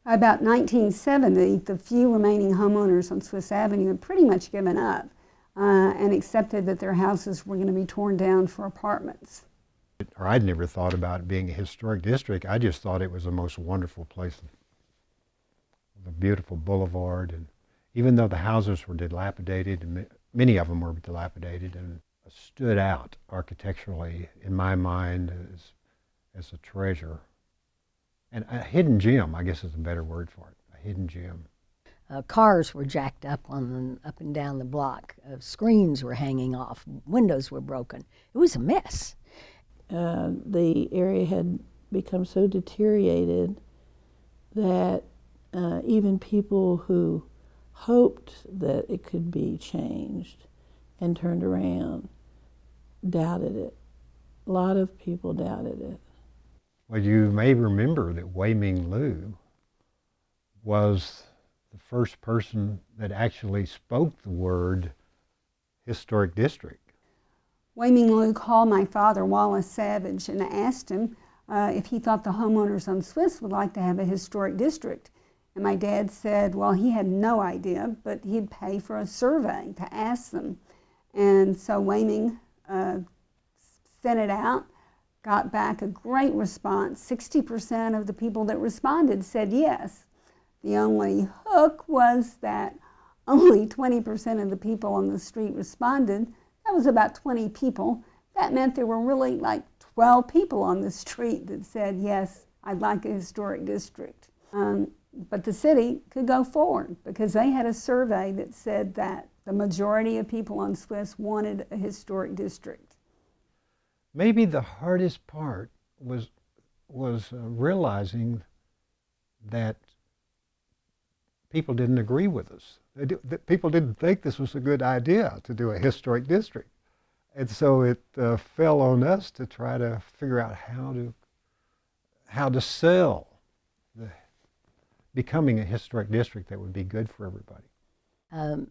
About 1970, the few remaining homeowners on Swiss Avenue had pretty much given up and accepted that their houses were going to be torn down for apartments. Or I'd never thought about it being a historic district. I just thought it was the most wonderful place, the beautiful boulevard, and even though the houses were dilapidated, and many of them were dilapidated, and stood out architecturally in my mind as a treasure. And a hidden gem, I guess is a better word for it, a hidden gem. Cars were jacked up up and down the block. Screens were hanging off. Windows were broken. It was a mess. The area had become so deteriorated that even people who hoped that it could be changed and turned around doubted it. A lot of people doubted it. Well, you may remember that Wei Ming Lu was the first person that actually spoke the word historic district. Wei Ming Lu called my father, Wallace Savage, and asked him if he thought the homeowners on Swiss would like to have a historic district. And my dad said, well, he had no idea, but he'd pay for a survey to ask them. And so Wei Ming sent it out, got back a great response. 60% of the people that responded said yes. The only hook was that only 20% of the people on the street responded. That was about 20 people. That meant there were really like 12 people on the street that said, yes, I'd like a historic district. But the city could go forward because they had a survey that said that the majority of people on Swiss wanted a historic district. Maybe the hardest part was realizing that people didn't agree with us. That people didn't think this was a good idea to do a historic district. And so it fell on us to try to figure out how to sell becoming a historic district that would be good for everybody.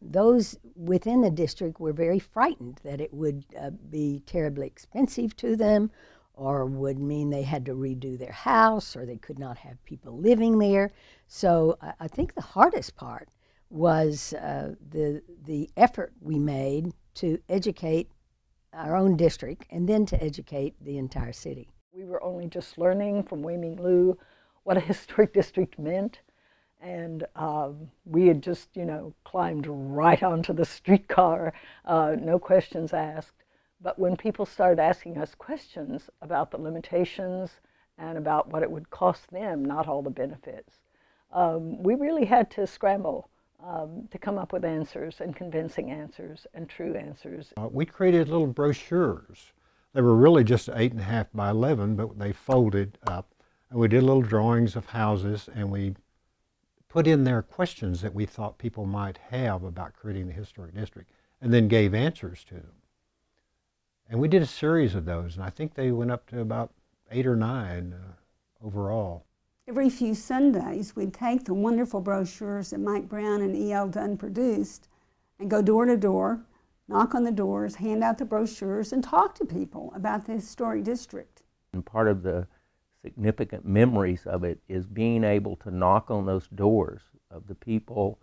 Those within the district were very frightened that it would be terribly expensive to them, or would mean they had to redo their house, or they could not have people living there. So I think the hardest part was the effort we made to educate our own district and then to educate the entire city. We were only just learning from Wei Ming Lu what a historic district meant. And we had just, climbed right onto the streetcar, no questions asked. But when people started asking us questions about the limitations and about what it would cost them, not all the benefits, we really had to scramble to come up with answers and convincing answers and true answers. We created little brochures. They were really just 8.5 by 11, but they folded up. And we did little drawings of houses, and we put in there questions that we thought people might have about creating the historic district, and then gave answers to them. And we did a series of those, and I think they went up to about 8 or 9 overall. Every few Sundays, we'd take the wonderful brochures that Mike Brown and E.L. Dunn produced and go door to door, knock on the doors, hand out the brochures, and talk to people about the historic district. And part of the significant memories of it is being able to knock on those doors of the people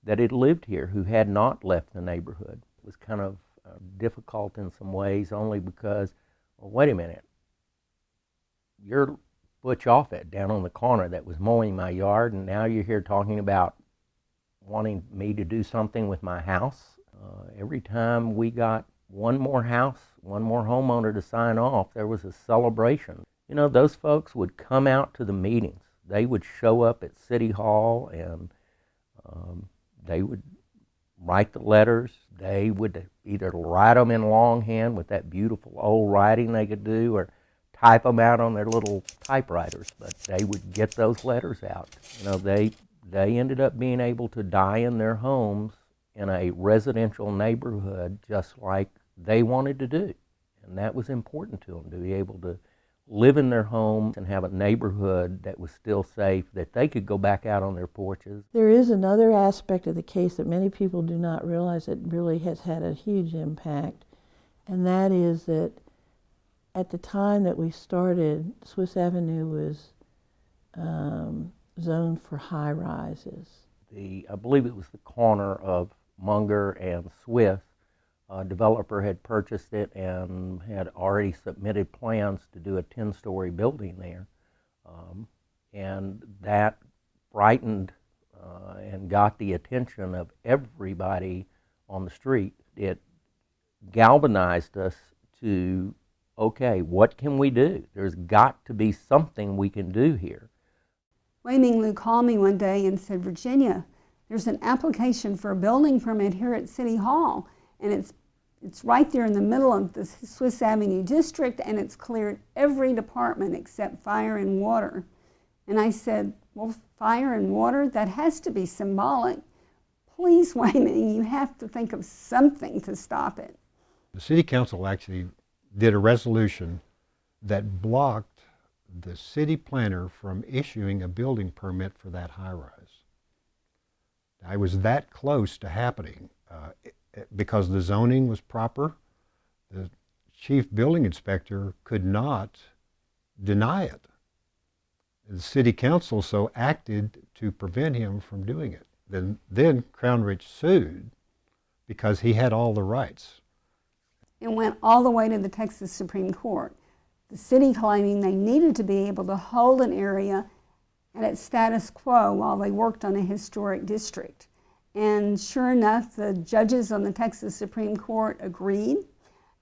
that had lived here who had not left the neighborhood. It was kind of difficult in some ways only because, well, wait a minute, you're Butch Offit down on the corner that was mowing my yard, and now you're here talking about wanting me to do something with my house. Every time we got one more house, one more homeowner to sign off, there was a celebration. Those folks would come out to the meetings. They would show up at City Hall, and they would write the letters. They would either write them in longhand with that beautiful old writing they could do, or type them out on their little typewriters, but they would get those letters out. They ended up being able to die in their homes in a residential neighborhood just like they wanted to do. And that was important to them, to be able to live in their homes and have a neighborhood that was still safe, that they could go back out on their porches. There is another aspect of the case that many people do not realize that really has had a huge impact, and that is that at the time that we started, Swiss Avenue was zoned for high rises. I believe it was the corner of Munger and Swiss. A developer had purchased it and had already submitted plans to do a 10-story building there. And that frightened and got the attention of everybody on the street. It galvanized us to, okay, what can we do? There's got to be something we can do here. Wei Ming Lu called me one day and said, Virginia, there's an application for a building permit here at City Hall, and it's right there in the middle of the Swiss Avenue district, and it's cleared every department except fire and water. And I said, well, fire and water, that has to be symbolic. Please, Wei Ming, you have to think of something to stop it. The city council actually did a resolution that blocked the city planner from issuing a building permit for that high-rise. I was that close to happening because the zoning was proper. The chief building inspector could not deny it. The city council so acted to prevent him from doing it. Then Crown Ridge sued because he had all the rights. It went all the way to the Texas Supreme Court. The city claiming they needed to be able to hold an area at its status quo while they worked on a historic district. And sure enough, the judges on the Texas Supreme Court agreed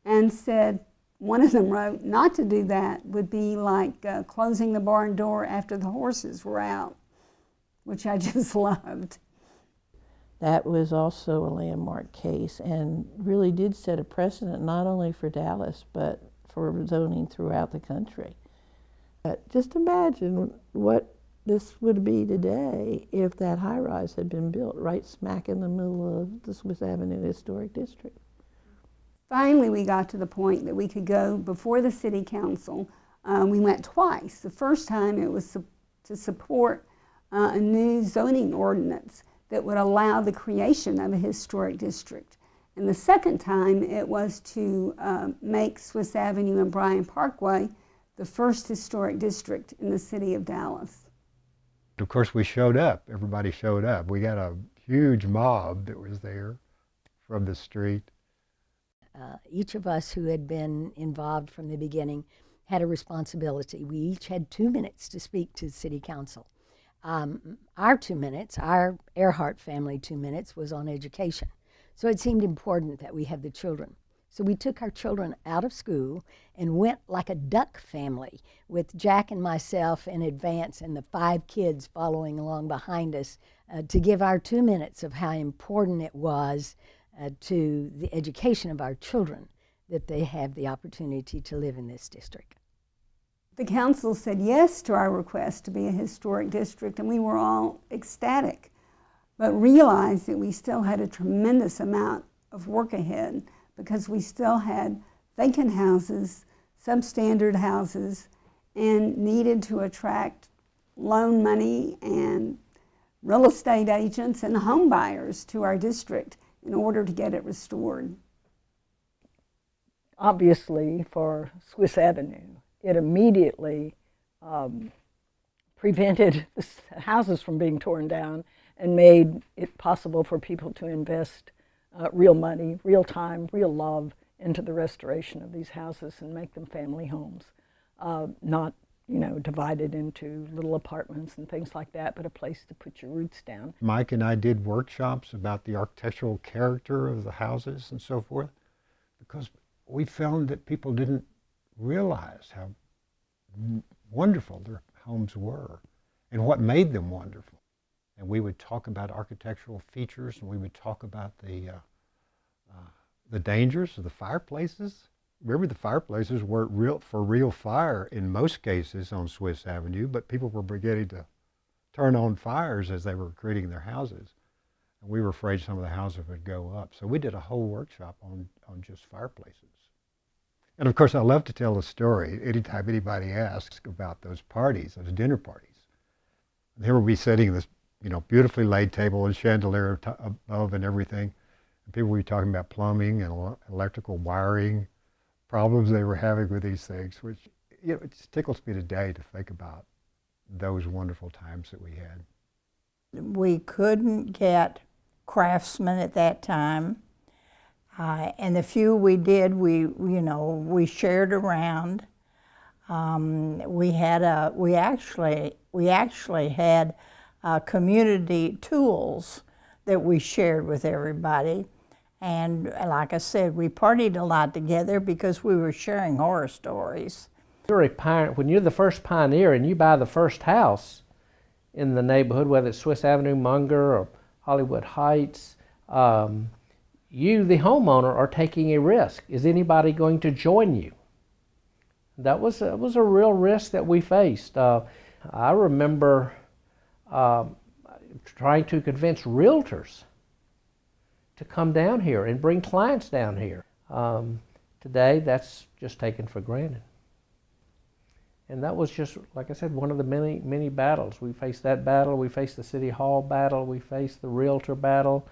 and said, one of them wrote, not to do that would be like closing the barn door after the horses were out, which I just loved. That was also a landmark case and really did set a precedent not only for Dallas, but for zoning throughout the country. But just imagine what this would be today if that high-rise had been built right smack in the middle of the Swiss Avenue Historic District. Finally, we got to the point that we could go before the city council. We went twice. The first time it was to support a new zoning ordinance that would allow the creation of a historic district. And the second time it was to make Swiss Avenue and Bryant Parkway the first historic district in the city of Dallas. Of course, we showed up. Everybody showed up. We got a huge mob that was there from the street. Each of us who had been involved from the beginning had a responsibility. We each had 2 minutes to speak to the city council. Our 2 minutes, our Earhart family 2 minutes, was on education. So it seemed important that we have the children. So we took our children out of school and went like a duck family with Jack and myself in advance and the 5 kids following along behind us to give our 2 minutes of how important it was to the education of our children that they have the opportunity to live in this district. The council said yes to our request to be a historic district, and we were all ecstatic, but realized that we still had a tremendous amount of work ahead because we still had vacant houses, substandard houses, and needed to attract loan money and real estate agents and home buyers to our district in order to get it restored. Obviously, for Swiss Avenue, it immediately prevented the houses from being torn down and made it possible for people to invest real money, real time, real love into the restoration of these houses and make them family homes, not divided into little apartments and things like that, but a place to put your roots down. Mike and I did workshops about the architectural character of the houses and so forth, because we found that people didn't realize how wonderful their homes were and what made them wonderful. And we would talk about architectural features, and we would talk about the dangers of the fireplaces. Remember, the fireplaces weren't for real fire in most cases on Swiss Avenue, but people were beginning to turn on fires as they were creating their houses. And we were afraid some of the houses would go up. So we did a whole workshop on just fireplaces. And of course, I love to tell a story anytime anybody asks about those parties, those dinner parties. And here we'll be sitting at this beautifully laid table and chandelier above and everything. And people will be talking about plumbing and electrical wiring, problems they were having with these things, which it just tickles me today to think about those wonderful times that we had. We couldn't get craftsmen at that time, and the few we did, we shared around. We actually had community tools that we shared with everybody, and like I said, we partied a lot together because we were sharing horror stories. When you're the first pioneer and you buy the first house in the neighborhood, whether it's Swiss Avenue, Munger, or Hollywood Heights, you, the homeowner, are taking a risk. Is anybody going to join you? That was a real risk that we faced. I remember trying to convince realtors to come down here and bring clients down here. Today, that's just taken for granted. And that was just, like I said, one of the many, many battles. We faced that battle, we faced the City Hall battle, we faced the realtor battle.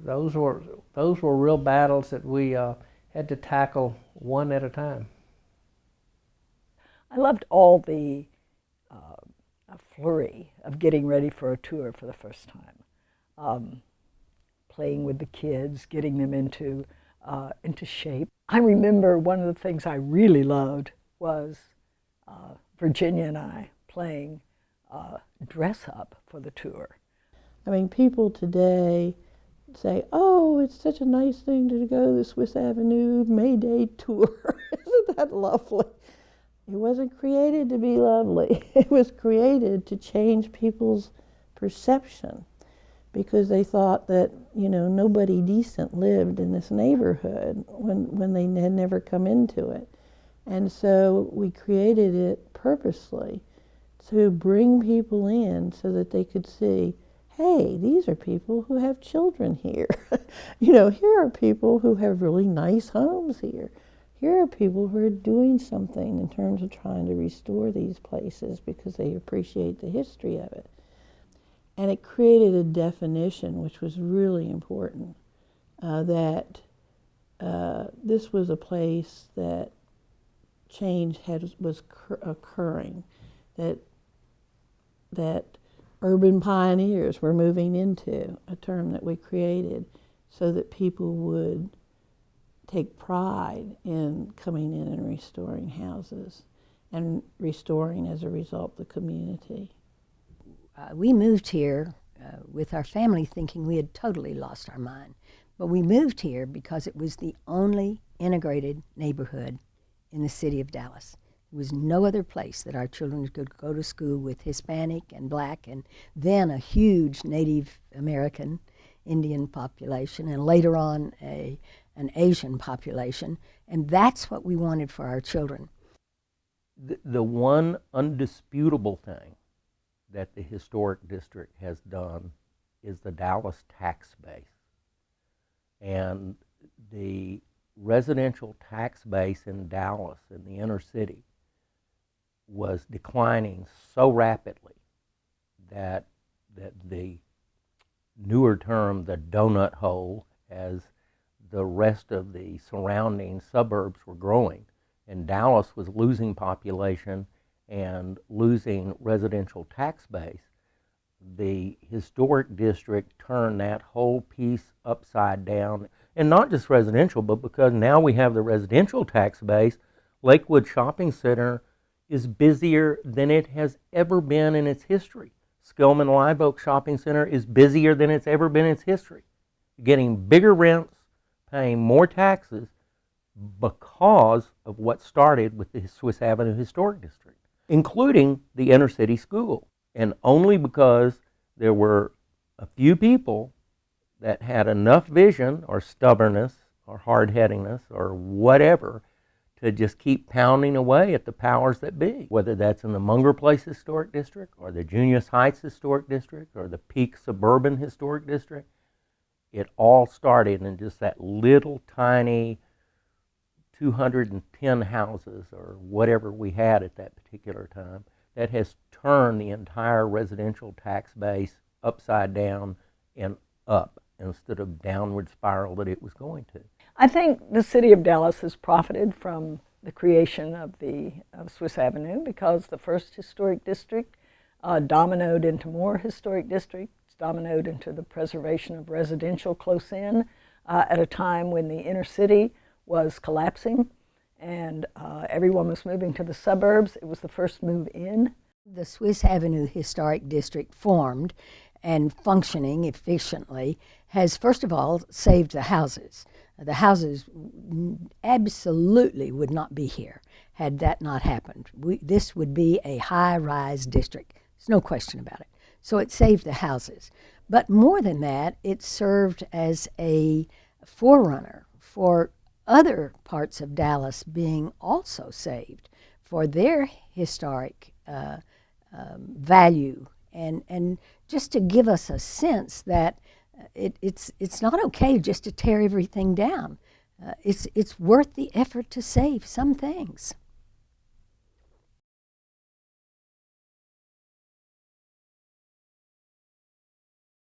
Those were real battles that we had to tackle one at a time. I loved all the flurry of getting ready for a tour for the first time. Playing with the kids, getting them into shape. I remember one of the things I really loved was Virginia and I playing dress up for the tour. I mean, people today say, oh, it's such a nice thing to go to the Swiss Avenue May Day tour. Isn't that lovely? It wasn't created to be lovely. It was created to change people's perception, because they thought that, nobody decent lived in this neighborhood when they had never come into it. And so we created it purposely to bring people in so that they could see, hey, these are people who have children here. Here are people who have really nice homes here. Here are people who are doing something in terms of trying to restore these places because they appreciate the history of it. And it created a definition, which was really important, that this was a place that change was occurring, that urban pioneers were moving into, a term that we created, so that people would take pride in coming in and restoring houses and restoring, as a result, the community. We moved here with our family thinking we had totally lost our mind. But we moved here because it was the only integrated neighborhood in the city of Dallas. There was no other place that our children could go to school with Hispanic and Black, and then a huge Native American Indian population, and later on an Asian population. And that's what we wanted for our children. The one undisputable thing that the historic district has done is the Dallas tax base. And the residential tax base in Dallas, in the inner city, was declining so rapidly that the newer term, the donut hole, as the rest of the surrounding suburbs were growing, and Dallas was losing population and losing residential tax base, the historic district turned that whole piece upside down. And not just residential, but because now we have the residential tax base, Lakewood Shopping Center is busier than it has ever been in its history. Skillman Live Oak Shopping Center is busier than it's ever been in its history. Getting bigger rents, paying more taxes because of what started with the Swiss Avenue Historic District, including the inner city school. And only because there were a few people that had enough vision or stubbornness or hard-headedness or whatever to just keep pounding away at the powers that be, whether that's in the Munger Place Historic District or the Junius Heights Historic District or the Peak Suburban Historic District. It all started in just that little tiny 210 houses or whatever we had at that particular time that has turned the entire residential tax base upside down and up instead of downward spiral that it was going to. I think the city of Dallas has profited from the creation of Swiss Avenue, because the first historic district dominoed into more historic districts, dominoed into the preservation of residential close in at a time when the inner city was collapsing and everyone was moving to the suburbs. It was the first move in. The Swiss Avenue Historic District formed and functioning efficiently has, first of all, saved the houses. The houses absolutely would not be here had that not happened. This would be a high-rise district. There's no question about it. So it saved the houses. But more than that, it served as a forerunner for other parts of Dallas being also saved for their historic value, and just to give us a sense that it's not okay just to tear everything down. It's worth the effort to save some things.